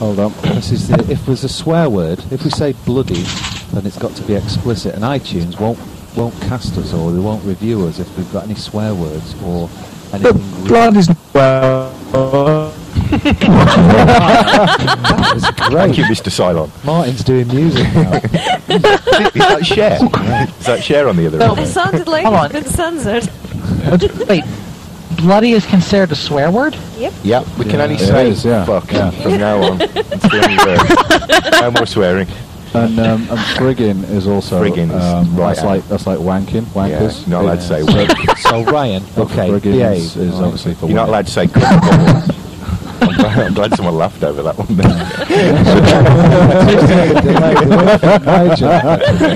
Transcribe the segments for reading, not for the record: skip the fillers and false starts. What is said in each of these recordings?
Hold on. This is if there's a swear word, if we say bloody, then it's got to be explicit, and iTunes won't cast us or they won't review us if we've got any swear words or anything. But blood is well. That was great. Thank you, Mr. Cylon. Martin's doing music now. Is that Cher? Is that Cher on the other end? It sounded like it's been censored. Wait, bloody is considered a swear word? Yep. Yeah, we can only say fuck from now on. It's the only word. No more swearing. And friggin' is also friggin' is right. that's like wanking, wankers. Yeah, you're not allowed to say. So Ryan, okay, friggin' is obviously for you're not allowed to say. I'm glad someone laughed over that one.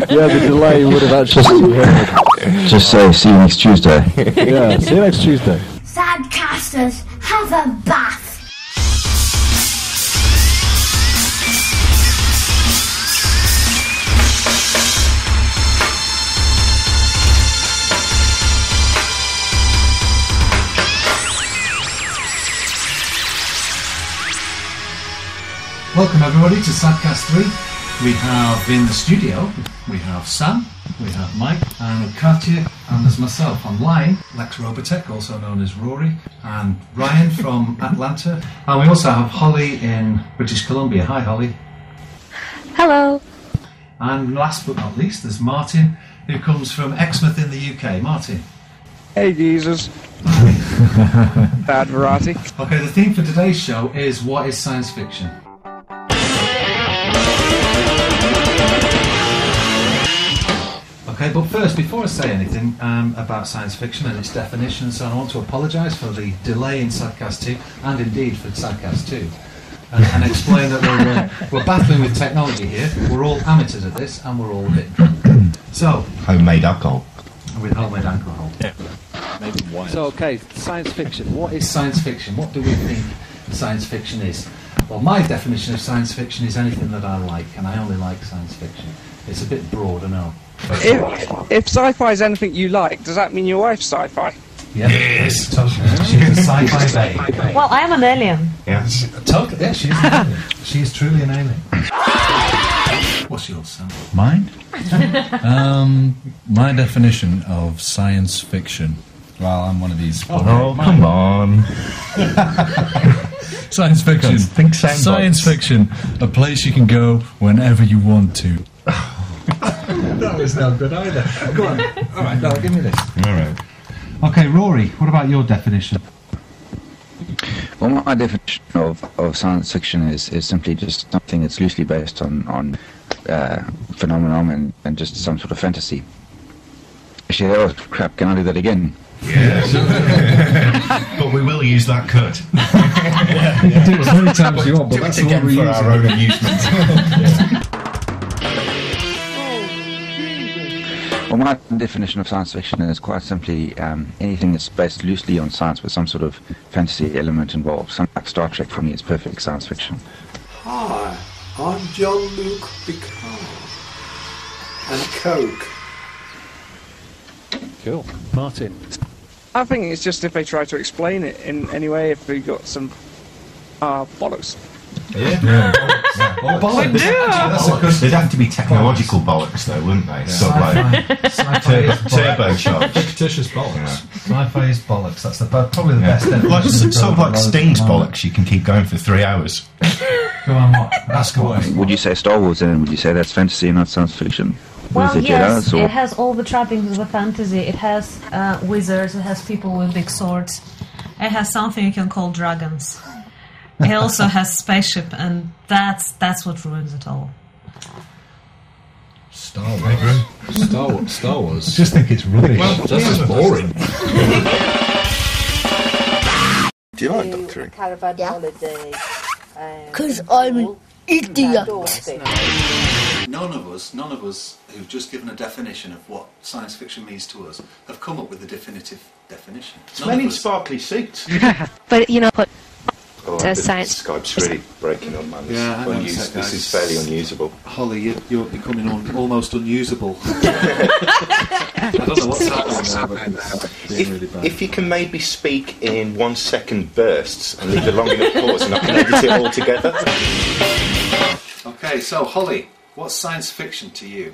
Yeah, the delay would have actually heard. Just say, see you next Tuesday. Yeah, see you next Tuesday. SadCasters, have a bath. Welcome everybody to SadCAST 3. We have in the studio, we have Sam, we have Mike, and Katya, and there's myself online, Lex Robotech, also known as Rory, and Ryan from Atlanta, and we also have Holly in British Columbia. Hi Holly. Hello. And last but not least, there's Martin, who comes from Exmouth in the UK. Martin. Hey Jesus. Bad variety. Okay, the theme for today's show is what is science fiction? Okay, but first, before I say anything about science fiction and its definition and so on, I want to apologise for the delay in SadCAST 2 and indeed for SadCAST 2 and explain that we're battling with technology here. We're all amateurs at this and we're all a bit drunk. So, homemade alcohol. With homemade alcohol. Yeah. Maybe wine. So, okay, science fiction. What is science fiction? What do we think science fiction is? Well, my definition of science fiction is anything that I like, and I only like science fiction. It's a bit broad, I know. If sci-fi is anything you like, does that mean your wife's sci-fi? Yeah. Yes, totally. She's a sci-fi babe. Well, I am an alien. Yes. Totally. Yeah, she is an alien. She is truly an alien. What's yours, Sam? Mine? My definition of science fiction. Well, I'm one of these. Oh, come on. Science fiction. Science fiction. A place you can go whenever you want to. That was no good either. Go on. All right, no, give me this. All right. Okay, Rory, what about your definition? Well, my definition of science fiction is simply just something that's loosely based on phenomenon and just some sort of fantasy. Actually, that was crap. Can I do that again? Yeah. But we will use that cut. You can do it as many times as you want, but that's the one we for our own amusement. Well, my definition of science fiction is quite simply anything that's based loosely on science with some sort of fantasy element involved. Something like Star Trek for me is perfect science fiction. Hi, I'm Jean-Luc Picard. And Coke. Cool. Martin. I think it's just if they try to explain it in any way, if they got some bollocks. Yeah. Bollocks. They'd have to be technological bollocks, though, wouldn't they? Sort of like turbocharged. Fictitious bollocks. Sci-fi is bollocks. That's probably the best definition. Sort of like Sting's bollocks. You can keep going for 3 hours. Go on, what? Ask away. Would you say Star Wars then? Would you say that's fantasy and not science fiction? Well, yes, it has all the trappings of a fantasy. It has wizards, it has people with big swords. It has something you can call dragons. It also has spaceship, and that's what ruins it all. Star Wars. Star Wars. I just think it's rubbish. Well, that's just boring. Do you like doctoring? Because I'm an idiot. None of us who've just given a definition of what science fiction means to us have come up with a definitive definition. It's many sparkly suits. But you know what? Oh, science. Skype's really breaking up, man. This is fairly unusable. Holly, you're becoming almost unusable. I don't know what's happening now, but it's being really bad. If you can maybe speak in 1 second bursts and leave a long enough pause, and I can edit it all together. Okay, so Holly, what's science fiction to you?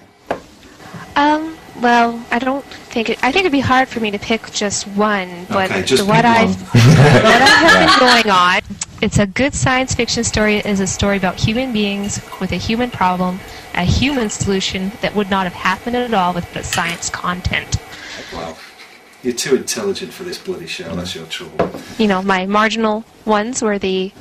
Well, I think it'd be hard for me to pick just one, but okay, just what I have been going on, it's a good science fiction story. Is a story about human beings with a human problem, a human solution that would not have happened at all with the science content. Well, you're too intelligent for this bloody show. That's your trouble. You know, my marginal ones were the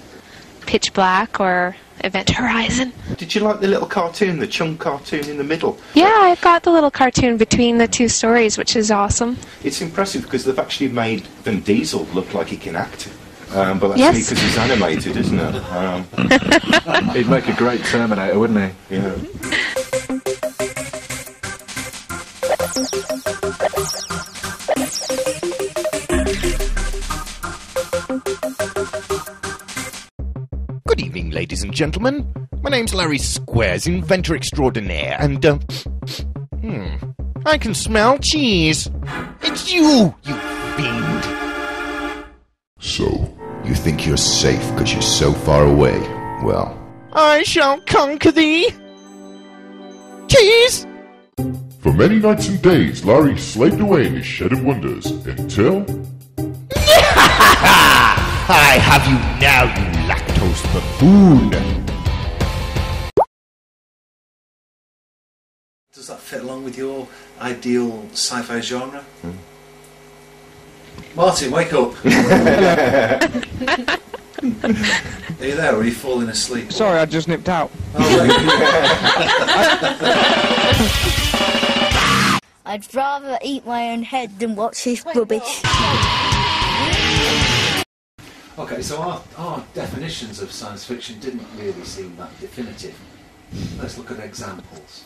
Pitch Black or Event Horizon. Did you like the little cartoon, the chunk cartoon in the middle? Yeah, I've got the little cartoon between the two stories, which is awesome. It's impressive because they've actually made Vin Diesel look like he can act. But that's only because he's animated, isn't it? He'd make a great Terminator, wouldn't he? Yeah. Good evening, ladies and gentlemen. My name's Larry Squares, inventor extraordinaire, and, I can smell cheese. It's you fiend. So, you think you're safe because you're so far away? Well, I shall conquer thee. Cheese! for many nights and days, Larry slaved away in his shed of wonders until... I have you now, you lactose buffoon. Does that fit along with your ideal sci-fi genre? Martin, wake up! Are you there, or are you falling asleep? Sorry, I just nipped out. I'd rather eat my own head than watch this rubbish. Okay, so our definitions of science fiction didn't really seem that definitive. Let's look at examples.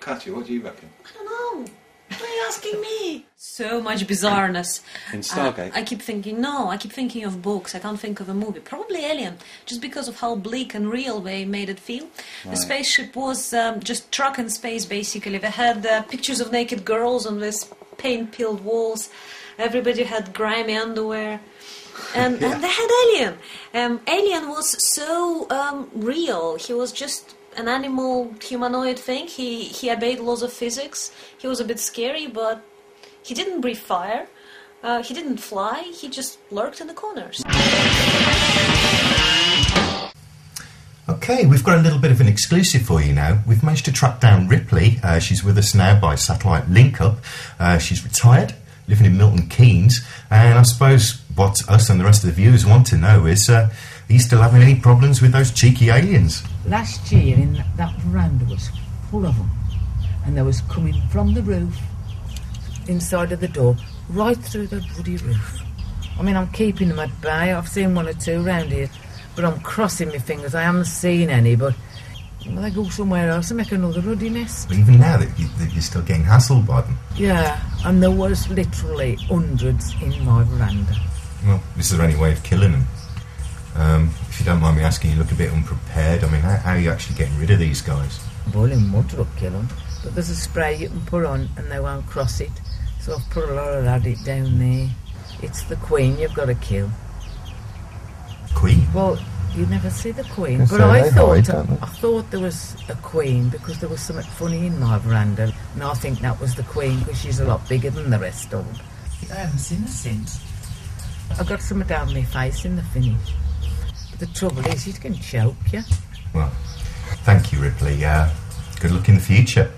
Katya, what do you reckon? I don't know. Why are you asking me? So much bizarreness. In Stargate? I keep thinking of books. I can't think of a movie. Probably Alien, just because of how bleak and real they made it feel. Right. The spaceship was just truck in space, basically. They had pictures of naked girls on these paint-peeled walls. Everybody had grimy underwear. And they had Alien. Alien was so real. He was just an animal humanoid thing. He obeyed laws of physics. He was a bit scary, but he didn't breathe fire. He didn't fly. He just lurked in the corners. Okay, we've got a little bit of an exclusive for you now. We've managed to track down Ripley. She's with us now by satellite link-up. She's retired, living in Milton Keynes. And I suppose what us and the rest of the viewers want to know is, are you still having any problems with those cheeky aliens? Last year, in that veranda was full of them, and they was coming from the roof, inside of the door, right through the bloody roof. I mean, I'm keeping them at bay. I've seen one or two round here, but I'm crossing my fingers. I haven't seen any, but they go somewhere else and make another ruddy mess. But even now, that you're still getting hassled by them? Yeah, and there was literally hundreds in my veranda. Well, is there any way of killing them? If you don't mind me asking, you look a bit unprepared. I mean, how are you actually getting rid of these guys? Boiling water will kill them, but there's a spray you can put on and they won't cross it. So I've put a lot of that down there. It's the Queen you've got to kill. Queen? Well, you never see the Queen, but I thought there was a Queen because there was something funny in my veranda, and I think that was the Queen because she's a lot bigger than the rest of them. I haven't seen her since. I got something down my face in the finish. The trouble is, it can choke you. Well, thank you, Ripley. Good luck in the future.